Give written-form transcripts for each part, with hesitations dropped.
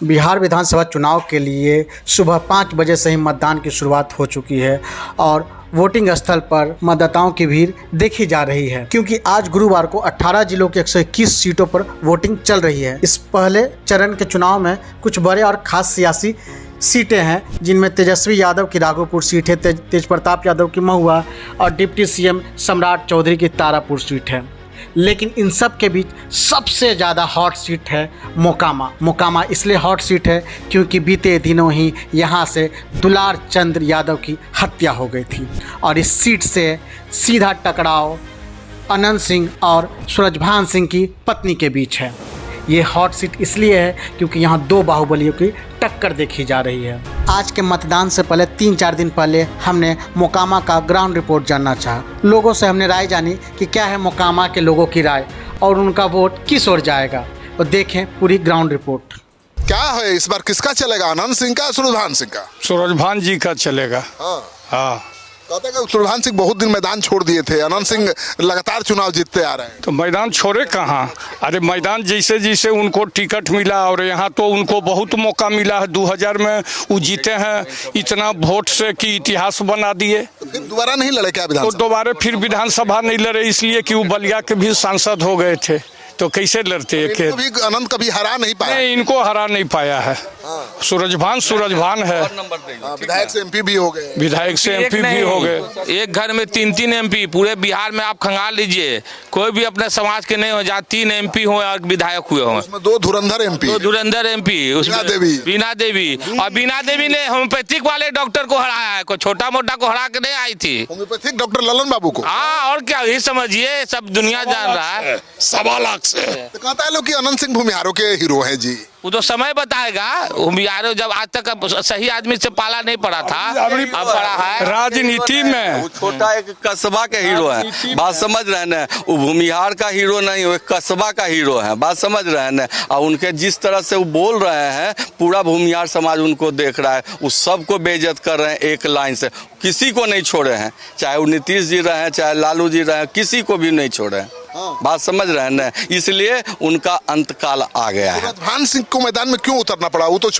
बिहार विधानसभा चुनाव के लिए सुबह 5 बजे से ही मतदान की शुरुआत हो चुकी है और वोटिंग स्थल पर मतदाताओं की भीड़ देखी जा रही है, क्योंकि आज गुरुवार को 18 जिलों के 121 सीटों पर वोटिंग चल रही है। इस पहले चरण के चुनाव में कुछ बड़े और खास सियासी सीटें हैं, जिनमें तेजस्वी यादव की राघोपुर सीट है, तेज प्रताप यादव की महुआ और डिप्टी सीएम सम्राट चौधरी की तारापुर सीट है। लेकिन इन सब के बीच सबसे ज़्यादा हॉट सीट है मोकामा। इसलिए हॉट सीट है क्योंकि बीते दिनों ही यहाँ से दुलार चंद्र यादव की हत्या हो गई थी और इस सीट से सीधा टकराव अनंत सिंह और सूरजभान सिंह की पत्नी के बीच है। ये हॉट सीट इसलिए है क्योंकि यहाँ दो बाहुबलियों की टक्कर देखी जा रही है। आज के मतदान से पहले 3-4 दिन पहले हमने मोकामा का ग्राउंड रिपोर्ट जानना चाहा। लोगों से हमने राय जानी कि क्या है मोकामा के लोगों की राय और उनका वोट किस ओर जाएगा। तो देखें पूरी ग्राउंड रिपोर्ट। क्या है इस बार, किसका चलेगा, अनंत सिंह का, सूरजभान सिंह का? सूरजभान जी का चलेगा। हाँ। कहते हैं कि सूरजभान सिंह बहुत दिन मैदान छोड़ दिए थे, अनंत सिंह लगातार चुनाव जीतते आ रहे हैं। तो मैदान छोड़े कहाँ? अरे मैदान जैसे जैसे उनको टिकट मिला और यहाँ तो उनको बहुत मौका मिला है। 2000 में वो जीते हैं इतना वोट से कि इतिहास बना दिए। तो फिर दोबारा नहीं लड़े क्या विधानसभा? तो दोबारा फिर विधानसभा नहीं लड़े इसलिए कि वो बलिया के भी सांसद हो गए थे, तो कैसे लड़ते? अनंत कभी हरा नहीं पाया। नहीं, इनको हरा नहीं पाया है। सूरजभान है। विधायक से एमपी भी हो गए। विधायक से एमपी भी हो गए। एक घर में 3-3 एमपी। पूरे बिहार में आप खंगाल लीजिए, कोई भी अपने समाज के नहीं हो, जहाँ 3 एमपी हो और विधायक हुए हों। उसमें 2 धुरंधर एमपी। बीना देवी और बीना देवी ने होम्योपैथिक वाले डॉक्टर को हराया है, कोई छोटा मोटा को हरा के नहीं आई थी। होम्योपैथिक डॉक्टर ललन बाबू को। हाँ, और क्या, ये समझिए सब दुनिया जान रहा है। 1.25 लाख से। तो कहता है लोग कि अनंत सिंह भूमिहारों के हीरो हैं जी। वो तो समय बताएगा। भूमिहारों जब आज तक सही आदमी से पाला नहीं पड़ा था, अब पड़ा है राजनीति में। वो छोटा एक कस्बा के हीरो है, बात समझ रहे हैं ना। वो भूमिहार का हीरो नहीं, वो एक कस्बा का हीरो है, बात समझ रहे हैं ना। और उनके जिस तरह से वो बोल रहे हैं, पूरा भूमिहार समाज उनको देख रहा है। वो सबको बेइज्जत कर रहे हैं एक लाइन से, किसी को नहीं छोड़े हैं। चाहे वो नीतीश जी रहे हैं, चाहे लालू जी रहे हैं, किसी को भी नहीं छोड़े हैं। बात समझ रहे हैं ना, इसलिए उनका अंतकाल आ गया है। सूरजभान सिंह को मैदान में क्यों उतरना पड़ा? वो तो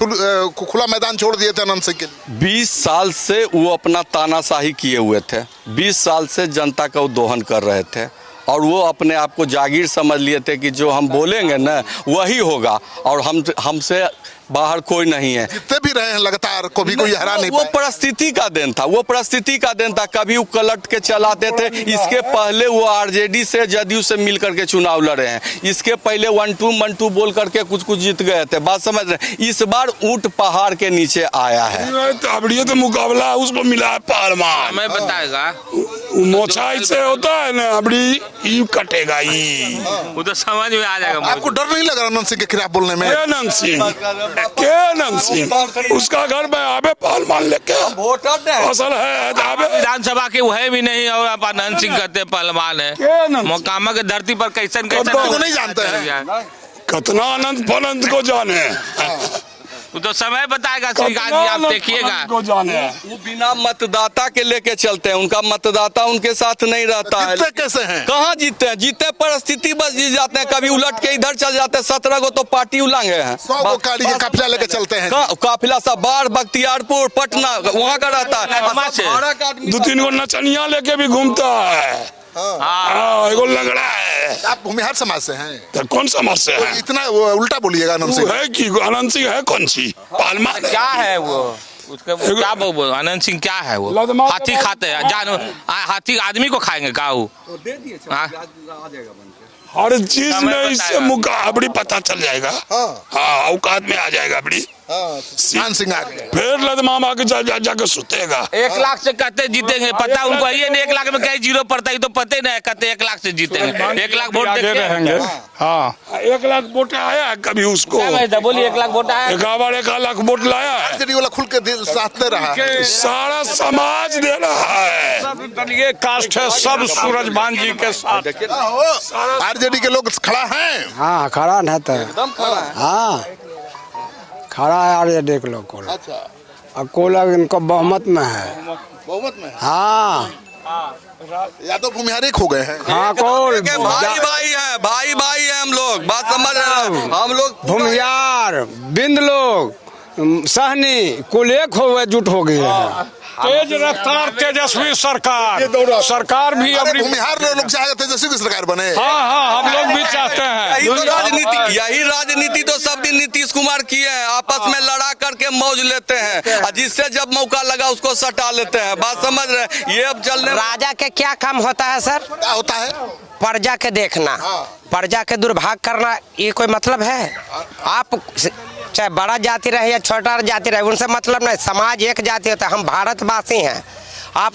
खुला मैदान छोड़ दिए थे अनंत सिंह के लिए। 20 साल से वो अपना तानाशाही किए हुए थे। 20 साल से जनता का वो दोहन कर रहे थे और वो अपने आप को जागीर समझ लिए थे कि जो हम बोलेंगे ना वही होगा और हमसे बाहर कोई नहीं है। जितने भी रहे हैं लगातार, कभी कोई हरा नहीं वो परिस्थिति का देन था, वो परिस्थिति का देन था। कभी वो कलट के चलाते थे। इसके पहले वो आरजेडी से, जदयू से मिल करके चुनाव लड़े हैं। इसके पहले 1-2 बोल करके कुछ जीत गए थे। बात समझ रहे हैं। इस बार ऊंट पहाड़ के नीचे आया है। तो मुकाबला उसको मिला है पहलवान। मैं बताएगा मोछाई से होता है ना, अबड़ी कटेगा ही। वो तो समझ में आ जाएगा। आपको डर नहीं लग रहा अनंत सिंह के खिलाफ बोलने में? अनंत सिंह उसका घर में आबे पहलवान लेके असल है। विधानसभा के वह भी नहीं और आप अनंत सिंह कहते पहलवान है। मोकामा के धरती पर कैसन को नहीं जानते हैं। कितना अनंत को जाने, वो तो समय बताएगा। आप देखिएगा, वो बिना मतदाता के लेके चलते हैं। उनका मतदाता उनके साथ नहीं रहता है। कैसे हैं? कहाँ जीतते हैं? जीते परिस्थिति बस जीत जाते हैं। कभी उलट के इधर चल जाते हैं। 17 को तो पार्टी उलांगे हैं। 100 गाड़ी का काफिला लेके चलते हैं। काफिला सब बाढ़, बख्तियारपुर, पटना वहाँ का रहता है। 2-3 को नचनिया लेके भी घूमता है। एगो लंगड़ा है। आप भूमिहार समाज से हैं? तो कौन समाज से है? इतना उल्टा बोलिएगा अनंत सिंह है कि अनंत सिंह है कौन सी पालमा क्या है वो? उसका क्या बोल अनंत सिंह क्या है? वो हाथी खाते हैं, जानो हाथी आदमी को खाएंगे का? वो हर चीज में इससे मुकाबली पता चल जाएगा। हाँ, औकात में आ जाएगा बड़ी। सिंह आ गए, फिर लदमामा के जाके सुतेगा। 1 लाख से कहते जीतेंगे, पता उनको ये नहीं 1 लाख में कहीं जीरो पड़ता है, तो पता ही नहीं कहते 1 लाख से जीतेंगे। 1 लाख वोट आगे रहेंगे। हाँ, 1 लाख वोट आया है कभी उसको? बोलिए 1 लाख वोट आया। 1 लाख वोट लाया है। वाला खुल के दिल साथ दे रहा है। सारा समाज दे रहा है। ये कास्ट है सब सूरजभान जी के साथ। आरजेडी के लोग खड़ा हैं। हाँ, खड़ा है तो एकदम खड़ा है। हाँ, खड़ा है आरजेडी के लोग को। अच्छा, अब को लोग इनको बहुमत में है। बहुमत में? हाँ, यादव भूमिहार एक हो गए हैं। हाँ कौन भाई भाई है, भाई भाई है हम लोग, बात समझ रहे हैं हम लोग। भूमियार बिंद लोग सहनी कुल एक जुट हो गए हैं। तेज रफ्तार तेजस्वी सरकार भी अरे अपनी। भूमिहार लोग चाहे तेजस्वी की सरकार बने। हाँ हम लोग भी चाहते हैं। यही राजनीति तो सब दिन नीतीश कुमार किए हैं, आपस में लड़ा करके मौज लेते हैं और जिससे जब मौका लगा उसको सटा लेते हैं, बात समझ रहे हैं। ये अब चलने राजा के क्या काम होता है सर? क्या होता है? प्रजा के देखना, प्रजा के दुर्भाग करना, ये कोई मतलब है? आप चाहे बड़ा जाति रहे या छोटा जाति रहे, उनसे मतलब नहीं। समाज एक जाति होता है, हम भारतवासी हैं। आप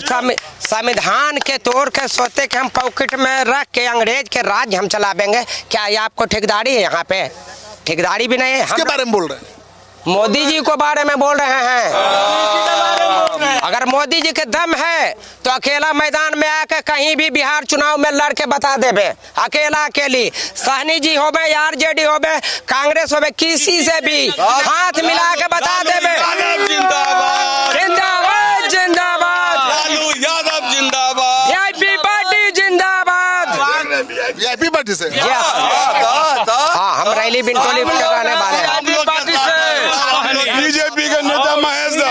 संविधान के तोड़ के सोचते कि हम पॉकेट में रख के अंग्रेज के राज्य हम चलावेंगे, क्या ये आपको ठेकेदारी है? यहाँ पे ठेकेदारी भी नहीं है। किसके बारे में बोल रहे हैं? मोदी जी को बारे में बोल रहे हैं। अगर मोदी जी के दम है तो अकेला मैदान में आके कहीं भी बिहार चुनाव में लड़ के बता देवे, अकेली। सहनी जी होबे या आरजेडी होबे, कांग्रेस होबे, किसी से भी हाथ मिला के बता देवे। जिंदाबाद जिंदाबाद जिंदाबाद, लालू यादव जिंदाबाद, वीआईपी पार्टी जिंदाबाद। वीआईपी पार्टी से हाँ, हम रैली बिंटोली कराने वाले हैं। बीजेपी का नेता महेश दा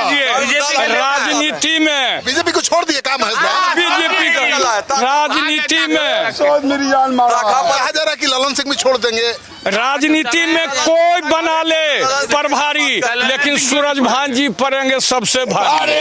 राजनीति में बीजेपी को छोड़ दिए काम है। बीजेपी का राजनीति में कहा जा रहा है कि ललन सिंह भी छोड़ देंगे। राजनीति में कोई बना ले प्रभारी, लेकिन सूरज भान जी पड़ेंगे सबसे भारी।